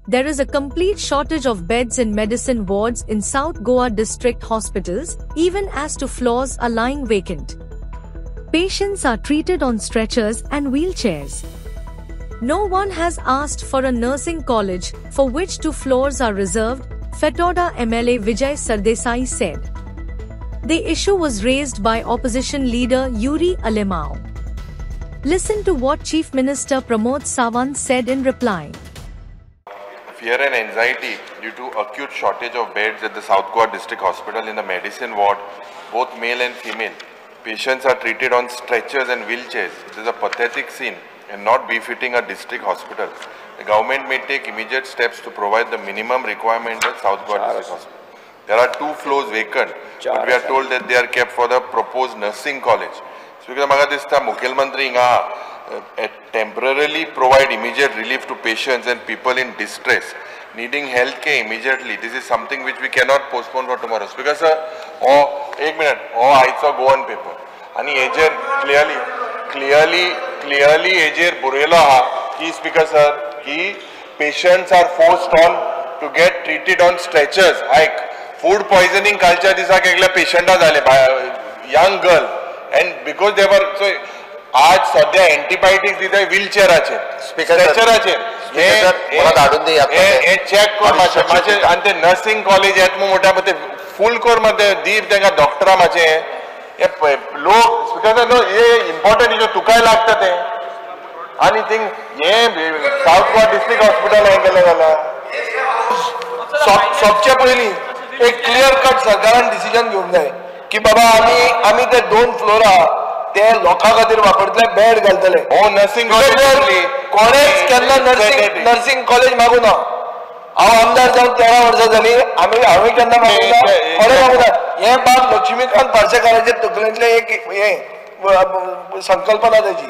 there is a complete shortage of beds in medicine wards in South Goa district hospitals, even as 2 floors are lying vacant. Patients are treated on stretchers and wheelchairs. No one has asked for a nursing college, for which 2 floors are reserved, Fetoda MLA Vijay Sardesai said. The issue was raised by opposition leader Yuri Alemao. Listen to what Chief Minister Pramod Sawant said in reply. Fear and anxiety due to acute shortage of beds at the South Goa District Hospital in the medicine ward, both male and female. Patients are treated on stretchers and wheelchairs. It is a pathetic scene and not befitting a district hospital. The government may take immediate steps to provide the minimum requirement at South Goa District Hospital. There are 2 floors vacant, but we are told that they are kept for the proposed nursing college. So, because Mukhyamantri temporarily provide immediate relief to patients and people in distress needing health care immediately. This is something which we cannot postpone for tomorrow. Because sir, I saw go on paper. And clearly ejer burela ha ki speaker sir ki patients are forced on to get treated on stretchers. Like food poisoning culture this patient young girl. And because they were so आज सध्या antibiotics दिताय व्हीलचेराचेर स्ट्रेचराचेर हे check कर मातशें आनी ते nursing college येता मोठ्या ते full core मध्ये दीप तांकां डॉक्टरा मातशें हे लोक स्पीकर नो हे इम्पॉर्टंट इशू तुकाय लागता ते आनी थिंग हे साउथ गोवा डिस्ट्रिक्ट हॉस्पिटल हांवें गेले जाल्यार सोंपचे पयलीं एक क्लियर कट सरकारान डिसिजन घेवंक जाय की बाबा आमी ते 2 फ्लोर आहा ते लोकां खातीर वापरतले बेड घालतले हो नर्सिंग कॉलेज कोणेच केन्ना नर्सिंग कॉलेज मागू ना हांव आमदार जावन 13 वर्सां जाली हांवें केन्ना मागू ना कोणे मागू ना हे बाब लक्ष्मीकांत पार्सेकाराचे तकलेंतले एक हे संकल्पना त्याची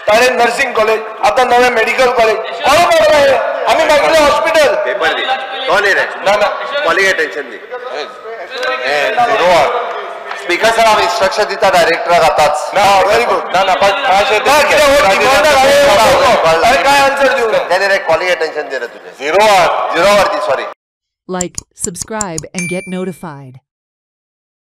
ताणें नर्सिंग कॉलेज आतां नवें मेडिकल कॉलेज कोणे मागला हे आमी मागले हॉस्पिटल पेपर दी कोण रे ना कॉलेज अटेंशन दी झिरो स्पीकर सर हम इंस्ट्रक्शन दिता डायरेक्टर आताच ना व्हेरी गुड ना पण काय आन्सर देऊ त्याने रे कॉलिंग अटेंशन दे रे तुझे 0 वर दी sorry Like, subscribe and get notified.